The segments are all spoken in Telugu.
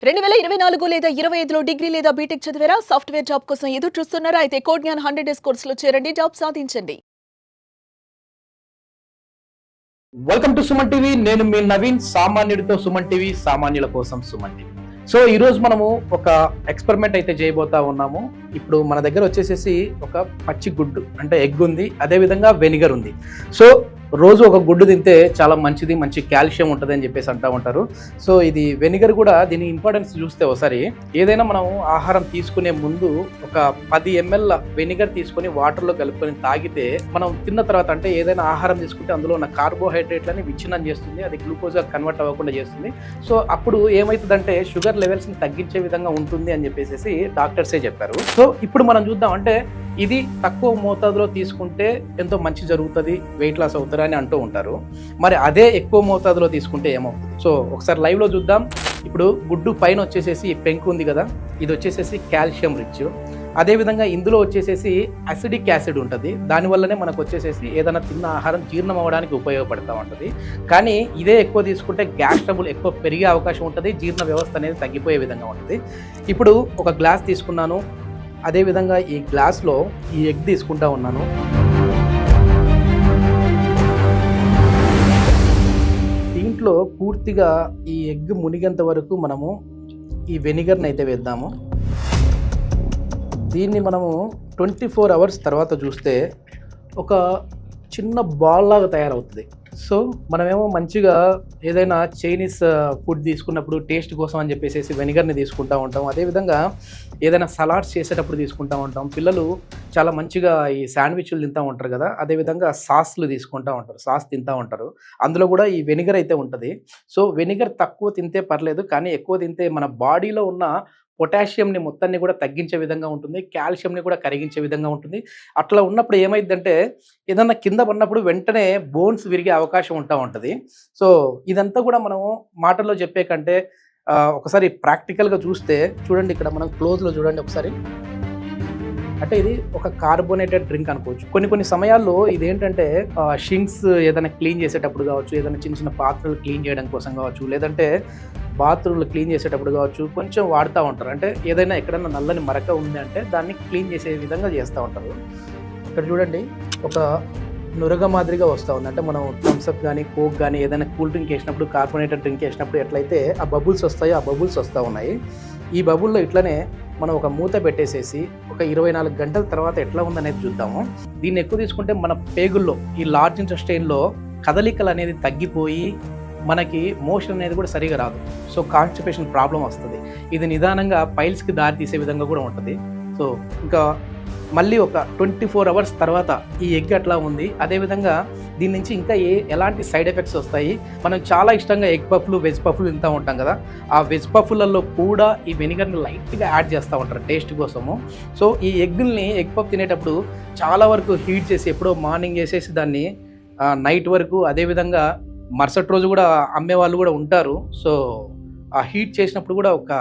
2024 లేదా 25లో డిగ్రీ లేదా బీటెక్ చదివారా? సాఫ్ట్‌వేర్ జాబ్ కోసం ఎదురు చూస్తున్నారా? అయితే కోడ్ జ్ఞాన్ 100 డేస్ కోర్సులో చేరండి. జాబ్ సాధించండి. Welcome to Suman TV. నేను మీ నవీన్. సామాన్యుడితో సుమన్ టీవీ, సామాన్యుల కోసం సుమన్ టీవీ. సో ఈ రోజు మనము ఒక ఎక్స్పెరిమెంట్ అయితే చేయబోతా ఉన్నాము. ఇప్పుడు మన దగ్గర వచ్చేసేసి ఒక పచ్చి గుడ్డు అంటే ఎగ్ ఉంది, అదే విధంగా వెనిగర్ ఉంది. సో రోజు ఒక గుడ్డు తింటే చాలా మంచిది, మంచి కాల్షియం ఉంటుంది అని చెప్పేసి అంటూ ఉంటారు. సో ఇది వెనిగర్ కూడా దీని ఇంపార్టెన్స్ చూస్తే ఒకసారి ఏదైనా మనం ఆహారం తీసుకునే ముందు ఒక 10 ml వెనిగర్ తీసుకొని వాటర్లో కలుపుకొని తాగితే మనం తిన్న తర్వాత అంటే ఏదైనా ఆహారం తీసుకుంటే అందులో ఉన్న కార్బోహైడ్రేట్లని విచ్ఛిన్నం చేస్తుంది, అది గ్లూకోజ్గా కన్వర్ట్ అవ్వకుండా చేస్తుంది. సో అప్పుడు ఏమవుతుందంటే షుగర్ లెవెల్స్ని తగ్గించే విధంగా ఉంటుంది అని చెప్పేసి డాక్టర్సే చెప్పారు. సో ఇప్పుడు మనం చూద్దాం అంటే ఇది తక్కువ మోతాదులో తీసుకుంటే ఎంతో మంచి జరుగుతుంది, వెయిట్ లాస్ అవుతారు అని అంటూ ఉంటారు. మరి అదే ఎక్కువ మోతాదులో తీసుకుంటే ఏమవుతుంది? సో ఒకసారి లైవ్లో చూద్దాం. ఇప్పుడు గుడ్డు పైన వచ్చేసేసి పెంకు ఉంది కదా, ఇది వచ్చేసేసి కాల్షియం రిచ్. అదేవిధంగా ఇందులో వచ్చేసేసి అసిడిక్ యాసిడ్ ఉంటుంది, దానివల్లనే మనకు వచ్చేసేసి ఏదైనా తిన్న ఆహారం జీర్ణం అవ్వడానికి ఉపయోగపడుతూ ఉంటుంది. కానీ ఇదే ఎక్కువ తీసుకుంటే గ్యాస్ ట్రబుల్ ఎక్కువ పెరిగే అవకాశం ఉంటుంది, జీర్ణ వ్యవస్థ అనేది తగ్గిపోయే విధంగా ఉంటుంది. ఇప్పుడు ఒక గ్లాస్ తీసుకున్నాను, అదేవిధంగా ఈ గ్లాస్లో ఈ ఎగ్ తీసుకుంటా ఉన్నాను. దీంట్లో పూర్తిగా ఈ ఎగ్ మునిగేంత వరకు మనము ఈ వెనిగర్ని అయితే వేద్దాము. దీన్ని మనము 24 hours తర్వాత చూస్తే ఒక చిన్న బాల్ లాగా తయారవుతుంది. సో మనమేమో మంచిగా ఏదైనా చైనీస్ ఫుడ్ తీసుకున్నప్పుడు టేస్ట్ కోసం అని చెప్పేసి వెనిగర్ని తీసుకుంటూ ఉంటాం, అదేవిధంగా ఏదైనా సలాడ్స్ చేసేటప్పుడు తీసుకుంటూ ఉంటాం. పిల్లలు చాలా మంచిగా ఈ శాండ్విచ్లు తింటూ ఉంటారు కదా, అదేవిధంగా సాస్లు తీసుకుంటూ ఉంటారు, సాస్ తింటూ ఉంటారు, అందులో కూడా ఈ వెనిగర్ అయితే ఉంటుంది. సో వెనిగర్ తక్కువ తింటే పర్లేదు, కానీ ఎక్కువ తింటే మన బాడీలో ఉన్న పొటాషియంని మొత్తాన్ని కూడా తగ్గించే విధంగా ఉంటుంది, కాల్షియంని కూడా కరిగించే విధంగా ఉంటుంది. అట్లా ఉన్నప్పుడు ఏమైందంటే ఏదన్నా కింద పడినప్పుడు వెంటనే బోన్స్ విరిగే అవకాశం ఉంటుంది. సో ఇదంతా కూడా మనము మాటల్లో చెప్పే కంటే ఒకసారి ప్రాక్టికల్గా చూస్తే చూడండి, ఇక్కడ మనం క్లోజ్లో చూడండి ఒకసారి. అంటే ఇది ఒక కార్బోనేటెడ్ డ్రింక్ అనుకోవచ్చు. కొన్ని సమయాల్లో ఇదేంటంటే షింక్స్ ఏదైనా క్లీన్ చేసేటప్పుడు కావచ్చు, ఏదైనా చిన్న చిన్న పాత్రలు క్లీన్ చేయడం కోసం కావచ్చు, లేదంటే బాత్రూమ్లు క్లీన్ చేసేటప్పుడు కావచ్చు కొంచెం వాడుతూ ఉంటారు. అంటే ఏదైనా ఎక్కడైనా నల్లని మరక ఉంది అంటే దాన్ని క్లీన్ చేసే విధంగా చేస్తూ ఉంటారు. ఇక్కడ చూడండి ఒక నురగ మాదిరిగా వస్తూ ఉంది. అంటే మనం థమ్స్అప్ కానీ కోక్ కానీ ఏదైనా కూల్ డ్రింక్ వేసినప్పుడు, కార్బోనేటెడ్ డ్రింక్ వేసినప్పుడు ఎట్లయితే ఆ బబుల్స్ వస్తాయో ఆ బబుల్స్ వస్తూ ఉన్నాయి. ఈ బబుల్లో ఇట్లనే మనం ఒక మూత పెట్టేసేసి ఒక 24 గంటల తర్వాత ఎట్లా ఉందనేది చూద్దాము. దీన్ని ఎక్కువ తీసుకుంటే మన పేగుల్లో ఈ లార్జ్ ఇంటెస్టైన్లో కదలికలు అనేది తగ్గిపోయి మనకి మోషన్ అనేది కూడా సరిగా రాదు. సో కాన్స్టిపేషన్ ప్రాబ్లం వస్తుంది. ఇది నిదానంగా పైల్స్కి దారి తీసే విధంగా కూడా ఉంటుంది. సో ఇంకా మళ్ళీ ఒక 24 hours తర్వాత ఈ ఎగ్ అట్లా ఉంది. అదేవిధంగా దీని నుంచి ఇంకా ఎలాంటి సైడ్ ఎఫెక్ట్స్ వస్తాయి? మనం చాలా ఇష్టంగా ఎగ్ పఫ్లు, వెజ్ పఫ్లు తింటూ ఉంటాం కదా, ఆ వెజ్ పఫ్లలో కూడా ఈ వెనిగర్ని లైట్గా యాడ్ చేస్తూ ఉంటారు టేస్ట్ కోసము. సో ఈ ఎగ్ని ఎగ్ పఫ్ తినేటప్పుడు చాలా వరకు హీట్ చేసి ఎప్పుడో మార్నింగ్ చేసేసి దాన్ని నైట్ వరకు, అదేవిధంగా మరుసటి రోజు కూడా అమ్మే వాళ్ళు కూడా ఉంటారు. సో ఆ హీట్ చేసినప్పుడు కూడా ఒక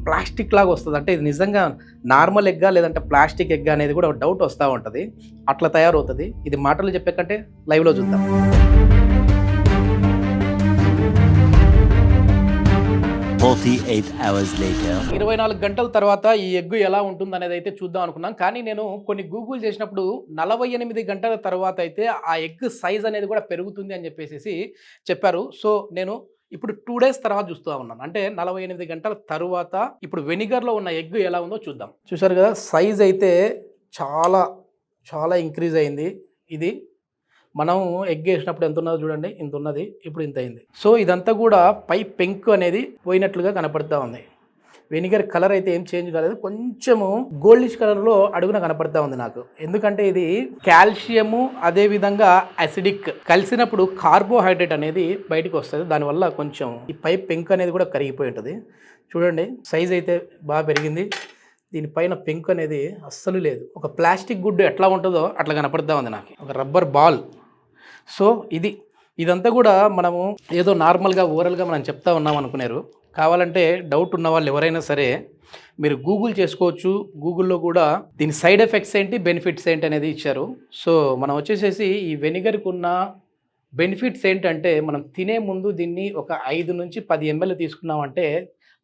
ప్లాస్టిక్ లాగా వస్తుంది. అంటే ఇది నిజంగా నార్మల్ ఎగ్గా లేదంటే ప్లాస్టిక్ ఎగ్గా అనేది కూడా ఒక డౌట్ వస్తూ ఉంటుంది. అట్లా తయారవుతుంది. ఇది మాటలు చెప్పే కంటే లైవ్లో చూద్దాం. 48 hours later. 24 గంటల తర్వాత ఈ ఎగ్ ఎలా ఉంటుంది అనేది అయితే చూద్దాం అనుకున్నాం. కానీ నేను కొన్ని గూగుల్ చేసినప్పుడు 48 గంటల తర్వాత అయితే ఆ ఎగ్ సైజ్ అనేది కూడా పెరుగుతుంది అని చెప్పేసి చెప్పారు. సో నేను ఇప్పుడు 2 days తర్వాత చూస్తూ ఉన్నాను. అంటే 48 గంటల తర్వాత ఇప్పుడు వెనిగర్లో ఉన్న ఎగ్ ఎలా ఉందో చూద్దాం. చూసారు కదా, సైజ్ అయితే చాలా చాలా ఇంక్రీజ్ అయింది. ఇది మనం ఎగ్ వేసినప్పుడు ఎంత ఉన్నదో చూడండి, ఇంత ఉన్నది, ఇప్పుడు ఇంత అయింది. సో ఇదంతా కూడా పై పెంకు అనేది పోయినట్లుగా కనపడతా ఉంది. వెనిగర్ కలర్ అయితే ఏం చేంజ్ కాలేదు, కొంచెము గోల్డిష్ కలర్లో అడుగున కనపడతా ఉంది నాకు. ఎందుకంటే ఇది కాల్షియము అదేవిధంగా అసిడిక్ కలిసినప్పుడు కార్బోహైడ్రేట్ అనేది బయటకు వస్తుంది, దానివల్ల కొంచెం ఈ పై పెంకు అనేది కూడా కరిగిపోయి ఉంటుంది. చూడండి సైజ్ అయితే బాగా పెరిగింది. దీనిపైన పెంకు అనేది అస్సలు లేదు. ఒక ప్లాస్టిక్ గుడ్డు ఎట్లా ఉంటుందో అట్లా కనపడతా ఉంది నాకు, ఒక రబ్బర్ బాల్. సో ఇదంతా కూడా మనము ఏదో నార్మల్గా ఓరల్గా మనం చెప్తా ఉన్నాం అనుకున్నారు. కావాలంటే డౌట్ ఉన్న వాళ్ళు ఎవరైనా సరే మీరు గూగుల్ చేసుకోవచ్చు. గూగుల్లో కూడా దీని సైడ్ ఎఫెక్ట్స్ ఏంటి, బెనిఫిట్స్ ఏంటి అనేది ఇచ్చారు. సో మనం వచ్చేసేసి ఈ వెనిగర్కి ఉన్న బెనిఫిట్స్ ఏంటంటే మనం తినే ముందు దీన్ని ఒక 5 నుంచి 10 ml తీసుకున్నామంటే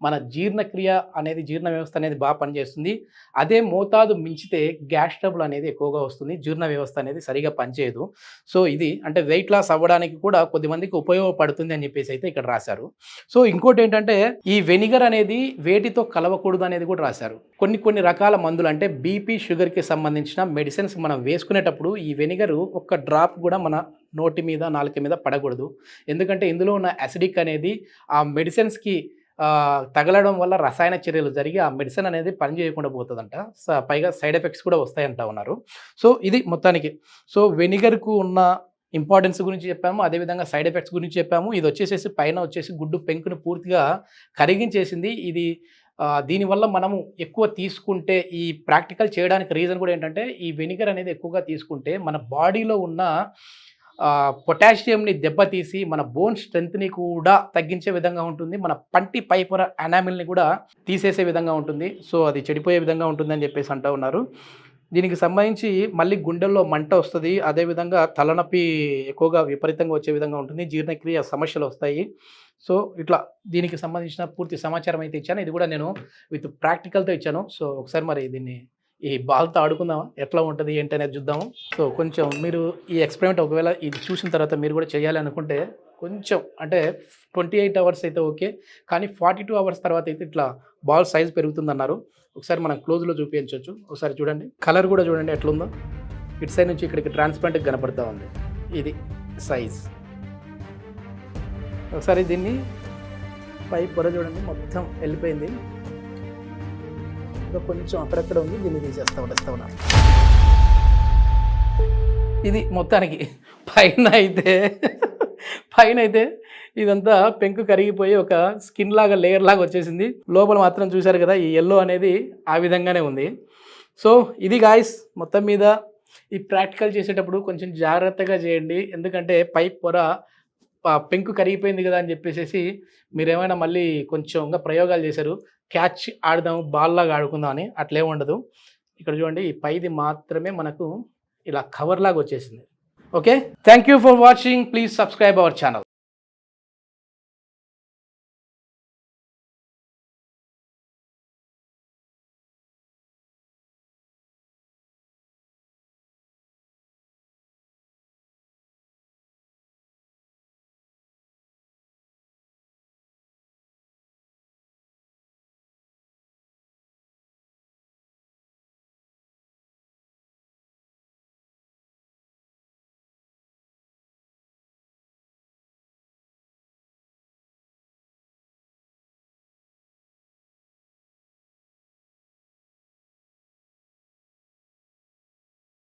మన జీర్ణక్రియ అనేది జీర్ణ వ్యవస్థ అనేది బాగా పనిచేస్తుంది. అదే మోతాదు మించితే గ్యాస్ ట్రబుల్ అనేది ఎక్కువగా వస్తుంది, జీర్ణ వ్యవస్థ అనేది సరిగా పనిచేయదు. సో ఇది అంటే వెయిట్ లాస్ అవ్వడానికి కూడా కొద్దిమందికి ఉపయోగపడుతుంది అని చెప్పేసి అయితే ఇక్కడ రాశారు. సో ఇంకోటి ఏంటంటే ఈ వెనిగర్ అనేది వేటితో కలవకూడదు అనేది కూడా రాశారు. కొన్ని రకాల మందులు అంటే బీపీ షుగర్కి సంబంధించిన మెడిసిన్స్ మనం వేసుకునేటప్పుడు ఈ వెనిగర్ ఒక్క డ్రాప్ కూడా మన నోటి మీద నాలుక మీద పడకూడదు. ఎందుకంటే ఇందులో ఉన్న యాసిడిక్ అనేది ఆ మెడిసిన్స్కి తగలడం వల్ల రసాయన చర్యలు జరిగి ఆ మెడిసిన్ అనేది పనిచేయకుండా పోతుందంట. పైగా సైడ్ ఎఫెక్ట్స్ కూడా వస్తాయంట ఉన్నారు. సో ఇది మొత్తానికి సో వెనిగర్కు ఉన్న ఇంపార్టెన్స్ గురించి చెప్పాము, అదేవిధంగా సైడ్ ఎఫెక్ట్స్ గురించి చెప్పాము. ఇది వచ్చేసేసి పైన వచ్చేసి గుడ్డు పెంకుని పూర్తిగా కరిగించేసింది. ఇది దీనివల్ల మనము ఎక్కువ తీసుకుంటే ఈ ప్రాక్టికల్ చేయడానికి రీజన్ కూడా ఏంటంటే ఈ వెనిగర్ అనేది ఎక్కువగా తీసుకుంటే మన బాడీలో ఉన్న పొటాషియంని దెబ్బతీసి మన బోన్ స్ట్రెంత్ని కూడా తగ్గించే విధంగా ఉంటుంది, మన పంటి పైపొర ఎనామిల్ని కూడా తీసేసే విధంగా ఉంటుంది. సో అది చెడిపోయే విధంగా ఉంటుంది అని చెప్పేసి అంటూ ఉన్నారు. దీనికి సంబంధించి మళ్ళీ గుండెల్లో మంట వస్తుంది, అదేవిధంగా తలనొప్పి ఎక్కువగా విపరీతంగా వచ్చే విధంగా ఉంటుంది, జీర్ణక్రియ సమస్యలు వస్తాయి. సో ఇట్లా దీనికి సంబంధించిన పూర్తి సమాచారం అయితే ఇచ్చాను. ఇది కూడా నేను విత్ ప్రాక్టికల్తో ఇచ్చాను. సో ఒకసారి మరి దీన్ని ఈ బాల్తో ఆడుకుందామా, ఎట్లా ఉంటుంది ఏంటి అనేది చూద్దాము. సో కొంచెం మీరు ఈ ఎక్స్పెరిమెంట్ ఒకవేళ ఇది చూసిన తర్వాత మీరు కూడా చేయాలి అనుకుంటే కొంచెం అంటే 28 అవర్స్ అయితే ఓకే, కానీ 42 అవర్స్ తర్వాత అయితే ఇట్లా బాల్ సైజ్ పెరుగుతుందన్నారు. ఒకసారి మనం క్లోజ్లో చూపించవచ్చు. ఒకసారి చూడండి, కలర్ కూడా చూడండి ఎట్లుందో. ఇటు సైడ్ నుంచి ఇక్కడికి ట్రాన్స్పరెంట్గా కనపడుతూ ఉంది. ఇది సైజ్. ఒకసారి దీన్ని పై పొర చూడండి, మొత్తం వెళ్ళిపోయింది. ఇంకా కొంచెం అక్కడక్కడ ఉంది, దీన్ని తీసేస్తా ఉన్నాను. ఇది మొత్తానికి పైన అయితే ఇదంతా పెంకు కరిగిపోయి ఒక స్కిన్ లాగా లేయర్ లాగా వచ్చేసింది. లోపల మాత్రం చూశారు కదా ఈ ఎల్లో అనేది ఆ విధంగానే ఉంది. సో ఇది గాయ్స్, మొత్తం మీద ఈ ప్రాక్టికల్ చేసేటప్పుడు కొంచెం జాగ్రత్తగా చేయండి. ఎందుకంటే పై పొర పెంకు కరిగిపోయింది కదా అని చెప్పేసి మీరేమైనా మళ్ళీ కొంచెంగా ప్రయోగాలు చేశారు, క్యాచ్ ఆడదాం బాల్ లాగా ఆడుకుందాం అని, అట్లే ఉండదు. ఇక్కడ చూడండి ఈ పైది మాత్రమే మనకు ఇలా కవర్ లాగా వచ్చేసింది. Okay, thank you for watching. Please subscribe our channel.